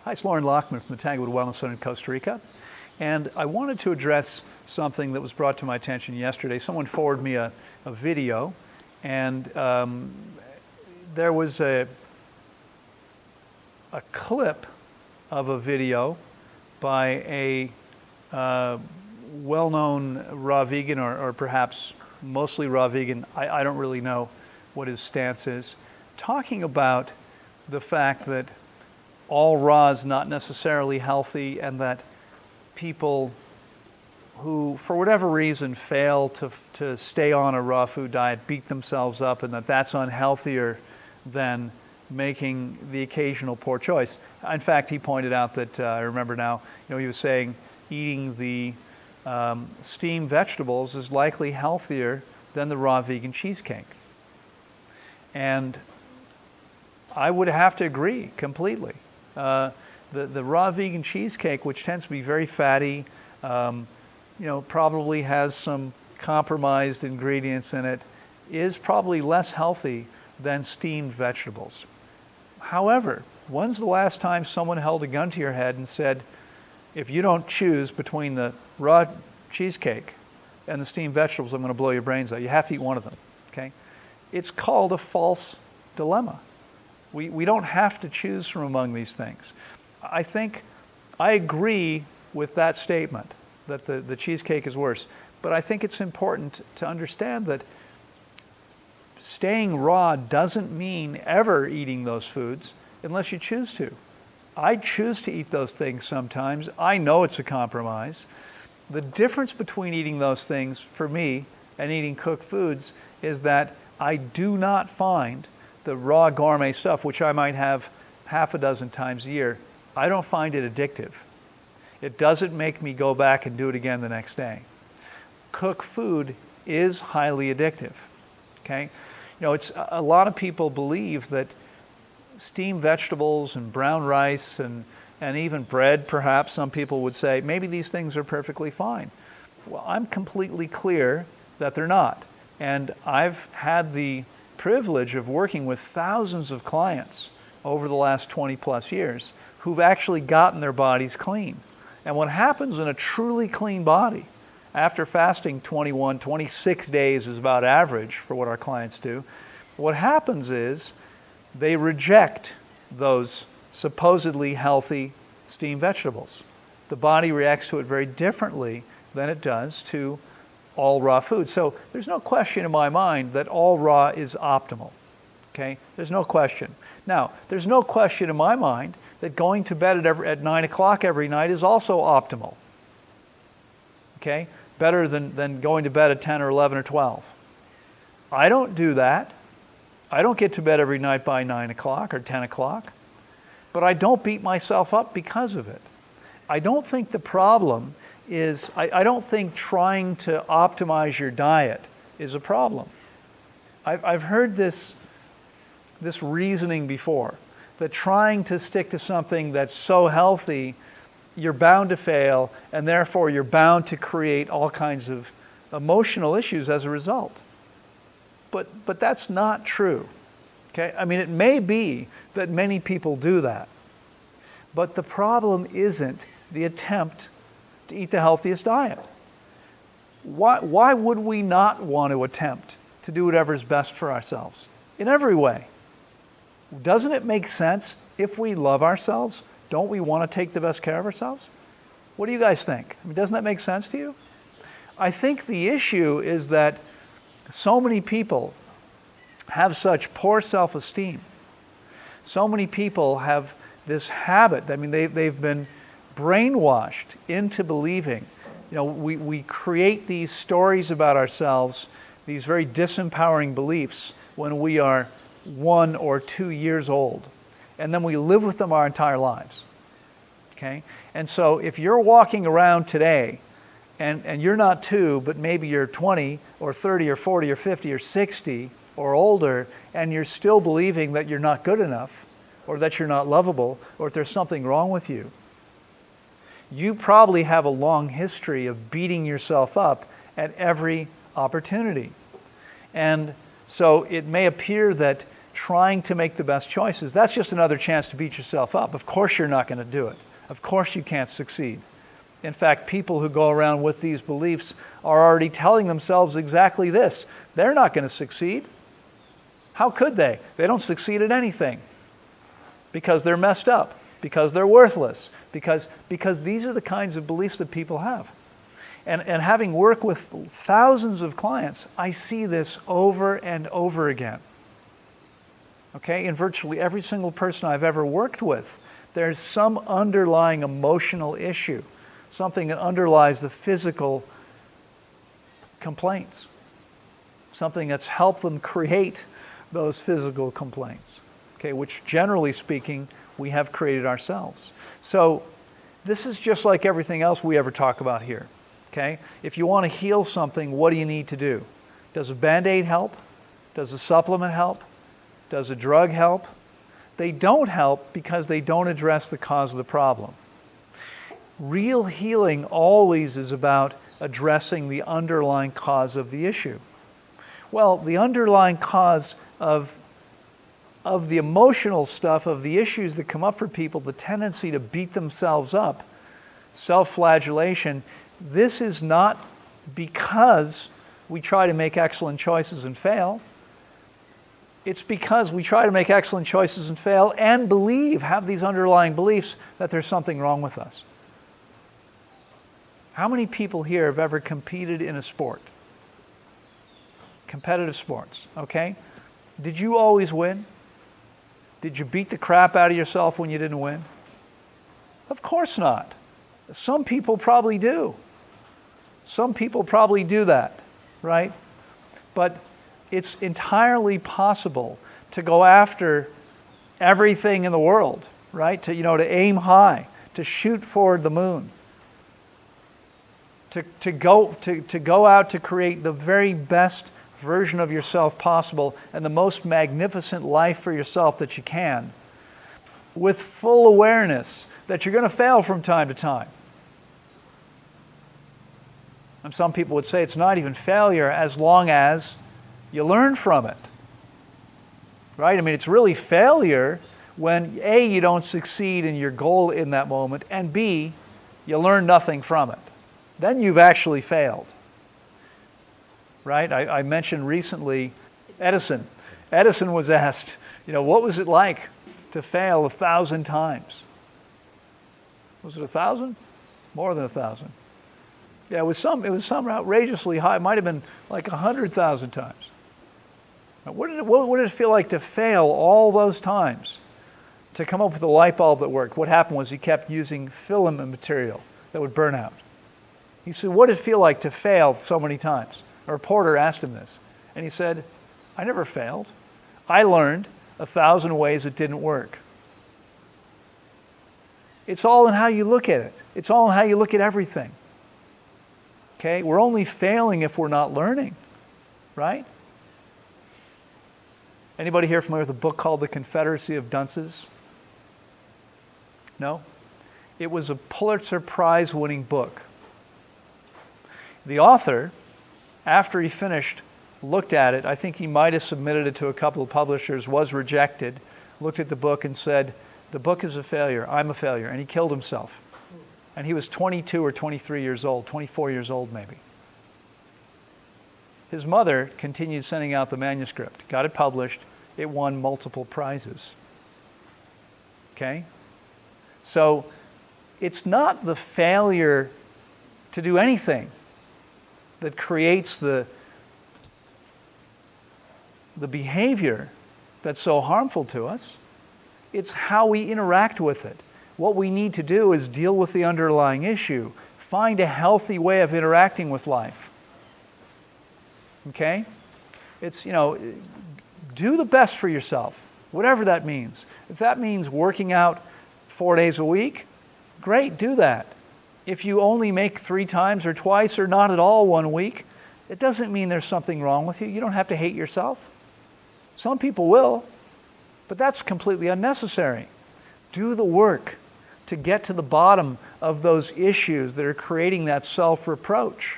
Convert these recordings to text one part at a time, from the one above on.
Hi, it's Loren Lockman from the Tanglewood Wellness Center in Costa Rica. And I wanted to address something that was brought to my attention yesterday. Someone forwarded me a video, and there was a clip of a video by a well-known raw vegan, or perhaps mostly raw vegan. I don't really know what his stance is, talking about the fact that all raw is not necessarily healthy, and that people who, for whatever reason, fail to stay on a raw food diet beat themselves up, and that's unhealthier than making the occasional poor choice. In fact, he pointed out that, I remember now, he was saying eating the steamed vegetables is likely healthier than the raw vegan cheesecake. And I would have to agree completely. The raw vegan cheesecake, which tends to be very fatty, probably has some compromised ingredients in it, is probably less healthy than steamed vegetables. However, when's the last time someone held a gun to your head and said, if you don't choose between the raw cheesecake and the steamed vegetables, I'm going to blow your brains out. You have to eat one of them, okay? It's called a false dilemma. We don't have to choose from among these things. I think I agree with that statement, that the cheesecake is worse. But I think it's important to understand that staying raw doesn't mean ever eating those foods unless you choose to. I choose to eat those things sometimes. I know it's a compromise. The difference between eating those things for me and eating cooked foods is that I do not find the raw gourmet stuff, which I might have half a dozen times a year, I don't find it addictive. It doesn't make me go back and do it again the next day. Cooked food is highly addictive, okay? It's a lot of people believe that steamed vegetables and brown rice and even bread, perhaps some people would say, maybe these things are perfectly fine. Well, I'm completely clear that they're not. And I've had the privilege of working with thousands of clients over the last 20 plus years who've actually gotten their bodies clean. And what happens in a truly clean body, after fasting 21, 26 days is about average for what our clients do, what happens is they reject those supposedly healthy steamed vegetables. The body reacts to it very differently than it does to all raw food. So there's no question in my mind that all raw is optimal, okay? There's no question. Now, there's no question in my mind that going to bed at 9 o'clock every night is also optimal, okay? Better than going to bed at 10 or 11 or 12. I don't do that. I don't get to bed every night by 9 o'clock or 10 o'clock, but I don't beat myself up because of it. I don't think the problem is, I don't think trying to optimize your diet is a problem. I've heard this reasoning before, that trying to stick to something that's so healthy, you're bound to fail, and therefore you're bound to create all kinds of emotional issues as a result. But that's not true, okay? I mean, it may be that many people do that, but the problem isn't the attempt to eat the healthiest diet. Why would we not want to attempt to do whatever is best for ourselves in every way? Doesn't it make sense? If we love ourselves, don't we want to take the best care of ourselves? What do you guys think? I mean, doesn't that make sense to you? I think the issue is that so many people have such poor self-esteem. So many people have this habit. I mean, they've been brainwashed into believing. We create these stories about ourselves, these very disempowering beliefs when we are 1 or 2 years old. And then we live with them our entire lives. Okay? And so if you're walking around today and you're not 2, but maybe you're 20 or 30 or 40 or 50 or 60 or older, and you're still believing that you're not good enough, or that you're not lovable, or that there's something wrong with you, you probably have a long history of beating yourself up at every opportunity. And so it may appear that trying to make the best choices, that's just another chance to beat yourself up. Of course you're not going to do it. Of course you can't succeed. In fact, people who go around with these beliefs are already telling themselves exactly this. They're not going to succeed. How could they? They don't succeed at anything because they're messed up, because they're worthless, because these are the kinds of beliefs that people have. And having worked with thousands of clients, I see this over and over again. Okay, in virtually every single person I've ever worked with, there's some underlying emotional issue, something that underlies the physical complaints, something that's helped them create those physical complaints, okay, which generally speaking, we have created ourselves. So this is just like everything else we ever talk about here, okay? If you want to heal something, what do you need to do? Does a Band-Aid help? Does a supplement help? Does a drug help? They don't help because they don't address the cause of the problem. Real healing always is about addressing the underlying cause of the issue. Well, the underlying cause of the emotional stuff, of the issues that come up for people, the tendency to beat themselves up, self-flagellation, this is not because we try to make excellent choices and fail. It's because we try to make excellent choices and fail and have these underlying beliefs that there's something wrong with us. How many people here have ever competed in a sport? Competitive sports, okay? Did you always win? Did you beat the crap out of yourself when you didn't win? Of course not. Some people probably do. Some people probably do that, right? But it's entirely possible to go after everything in the world, right? To aim high, to shoot for the moon, to go out to create the very best version of yourself possible and the most magnificent life for yourself that you can, with full awareness that you're going to fail from time to time. And some people would say it's not even failure as long as you learn from it. Right? I mean, it's really failure when A, you don't succeed in your goal in that moment, and B, you learn nothing from it. Then you've actually failed. Right? I mentioned recently Edison. Edison was asked, what was it like to fail 1,000 times? Was it 1,000? More than 1,000. Yeah, it was some outrageously high. It might have been like 100,000 times. Now, what did it feel like to fail all those times to come up with a light bulb that worked? What happened was he kept using filament material that would burn out. He said, what did it feel like to fail so many times? A reporter asked him this, and he said, I never failed. I learned 1,000 ways it didn't work. It's all in how you look at it. It's all in how you look at everything. Okay? We're only failing if we're not learning, right? Anybody here familiar with a book called The Confederacy of Dunces? No? It was a Pulitzer Prize-winning book. The author, after he finished, looked at it. I think he might have submitted it to a couple of publishers, was rejected, looked at the book and said, the book is a failure, I'm a failure, and he killed himself. And he was 22 or 23 years old, 24 years old maybe. His mother continued sending out the manuscript, got it published, it won multiple prizes. Okay? So it's not the failure to do anything that creates the behavior that's so harmful to us. It's how we interact with it. What we need to do is deal with the underlying issue. Find a healthy way of interacting with life. Okay? It's, do the best for yourself, whatever that means. If that means working out 4 days a week, great, do that. If you only make 3 times or twice or not at all 1 week, it doesn't mean there's something wrong with you. You don't have to hate yourself. Some people will, but that's completely unnecessary. Do the work to get to the bottom of those issues that are creating that self-reproach.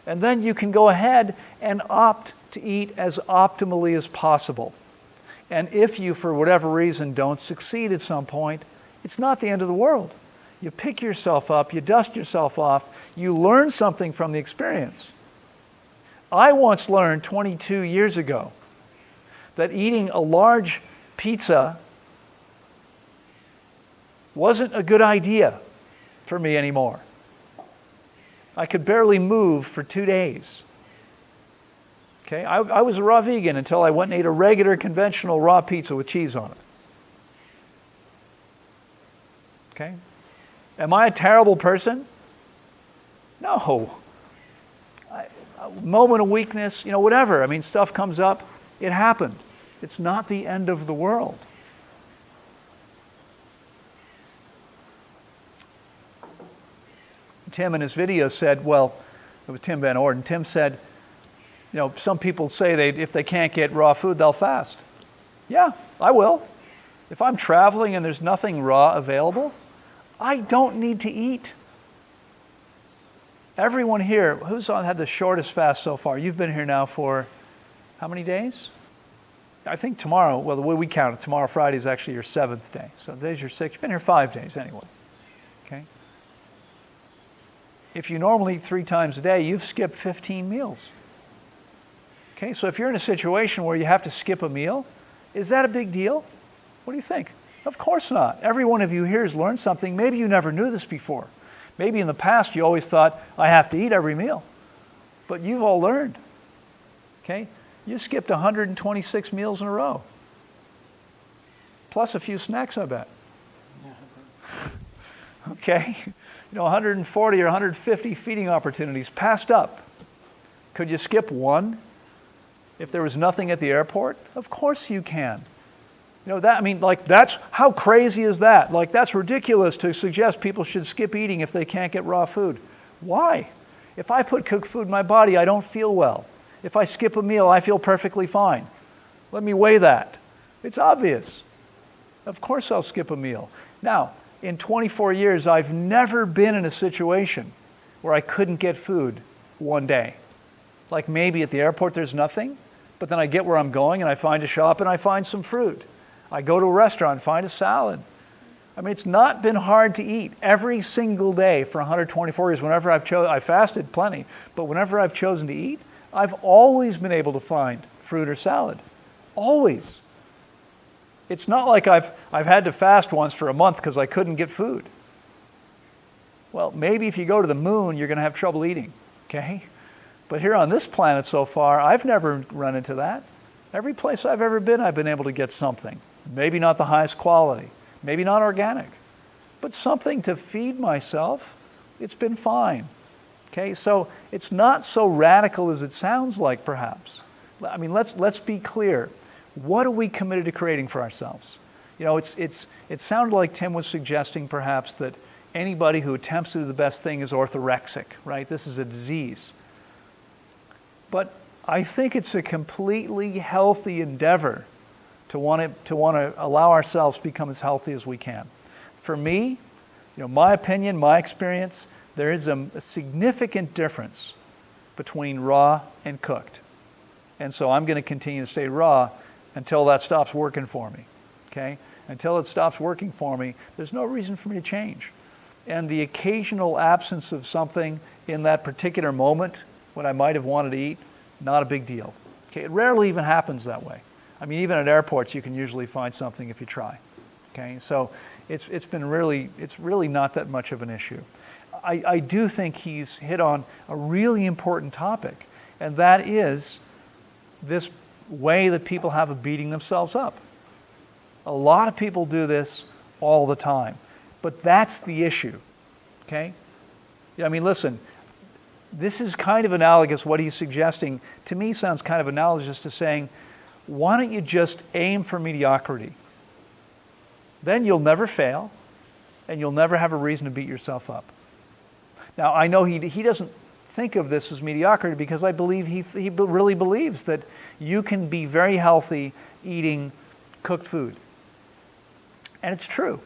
And then you can go ahead and opt to eat as optimally as possible. And if you, for whatever reason, don't succeed at some point, it's not the end of the world. You pick yourself up, you dust yourself off, you learn something from the experience. I once learned 22 years ago that eating a large pizza wasn't a good idea for me anymore. I could barely move for 2 days. Okay, I was a raw vegan until I went and ate a regular conventional raw pizza with cheese on it. Okay? Am I a terrible person? No. A moment of weakness, whatever. I mean, stuff comes up. It happened. It's not the end of the world. Tim in his video said, well, it was Tim Van Orden. Tim said, some people say if they can't get raw food, they'll fast. Yeah, I will. If I'm traveling and there's nothing raw available, I don't need to eat. Everyone here, who's had the shortest fast so far? You've been here now for how many days? I think tomorrow, well, the way we count it, tomorrow, Friday, is actually your 7th day. So today's your 6th. You've been here 5 days anyway. Okay? If you normally eat 3 times a day, you've skipped 15 meals. Okay, so if you're in a situation where you have to skip a meal, is that a big deal? What do you think? Of course not. Every one of you here has learned something. Maybe you never knew this before. Maybe in the past you always thought, I have to eat every meal. But you've all learned. Okay? You skipped 126 meals in a row. Plus a few snacks, I bet. Okay? 140 or 150 feeding opportunities passed up. Could you skip one if there was nothing at the airport? Of course you can. That's, how crazy is that? That's ridiculous to suggest people should skip eating if they can't get raw food. Why? If I put cooked food in my body, I don't feel well. If I skip a meal, I feel perfectly fine. Let me weigh that. It's obvious. Of course I'll skip a meal. Now, in 24 years, I've never been in a situation where I couldn't get food one day. Like maybe at the airport there's nothing, but then I get where I'm going and I find a shop and I find some fruit. I go to a restaurant and find a salad. I mean, it's not been hard to eat every single day for 124 years. Whenever I fasted plenty, but whenever I've chosen to eat, I've always been able to find fruit or salad. Always. It's not like I've had to fast once for a month because I couldn't get food. Well, maybe if you go to the moon, you're going to have trouble eating, okay? But here on this planet so far, I've never run into that. Every place I've ever been, I've been able to get something. Maybe not the highest quality, maybe not organic, but something to feed myself. It's been fine. Okay, so it's not so radical as it sounds like, perhaps. I mean, let's be clear. What are we committed to creating for ourselves? It sounded like Tim was suggesting perhaps that anybody who attempts to do the best thing is orthorexic, right? This is a disease. But I think it's a completely healthy endeavor to want to allow ourselves to become as healthy as we can. For me, my opinion, my experience, there is a significant difference between raw and cooked. And so I'm going to continue to stay raw until that stops working for me. Okay? Until it stops working for me, there's no reason for me to change. And the occasional absence of something in that particular moment, what I might have wanted to eat, not a big deal. Okay? It rarely even happens that way. I mean, even at airports, you can usually find something if you try. Okay? So it's really not that much of an issue. I do think he's hit on a really important topic, and that is this way that people have of beating themselves up. A lot of people do this all the time, but that's the issue. Okay? I mean, listen, this is kind of analogous. What he's suggesting, to me, sounds kind of analogous to saying, why don't you just aim for mediocrity? Then you'll never fail, and you'll never have a reason to beat yourself up. Now, I know he doesn't think of this as mediocrity because I believe he really believes that you can be very healthy eating cooked food. And it's true.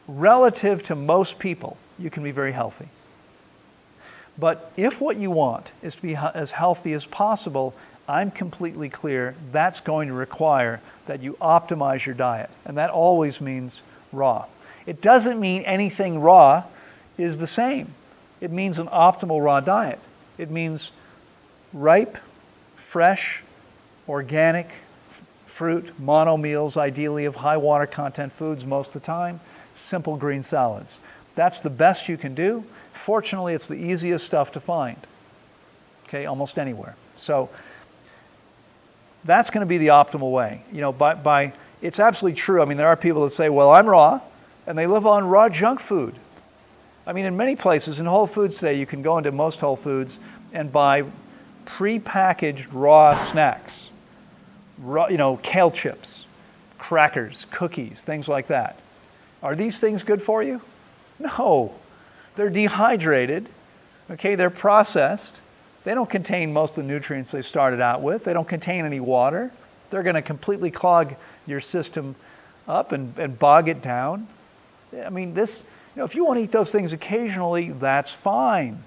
Relative to most people, you can be very healthy. But if what you want is to be as healthy as possible, I'm completely clear that's going to require that you optimize your diet. And that always means raw. It doesn't mean anything raw is the same. It means an optimal raw diet. It means ripe, fresh, organic fruit, mono meals, ideally of high water content foods most of the time, simple green salads. That's the best you can do. Fortunately, it's the easiest stuff to find, okay, almost anywhere. So that's going to be the optimal way. You know, it's absolutely true. I mean, there are people that say, well, I'm raw, and they live on raw junk food. I mean, in many places, in Whole Foods today, you can go into most Whole Foods and buy pre-packaged raw snacks, raw, you know, kale chips, crackers, cookies, things like that. Are these things good for you? No. They're dehydrated, okay, they're processed. They don't contain most of the nutrients they started out with. They don't contain any water. They're going to completely clog your system up and bog it down. I mean, this, you know, if you want to eat those things occasionally, that's fine.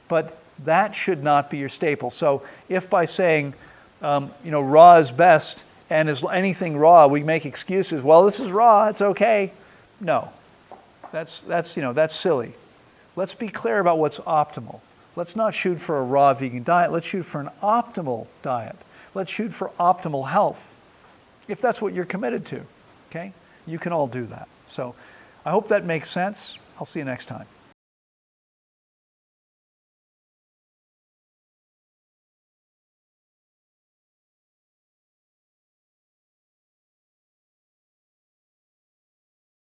But that should not be your staple. So if by saying, you know, raw is best, and as anything raw, we make excuses, well, this is raw, it's okay. No, that's silly. Let's be clear about what's optimal. Let's not shoot for a raw vegan diet. Let's shoot for an optimal diet. Let's shoot for optimal health. If that's what you're committed to, okay? You can all do that. So I hope that makes sense. I'll see you next time.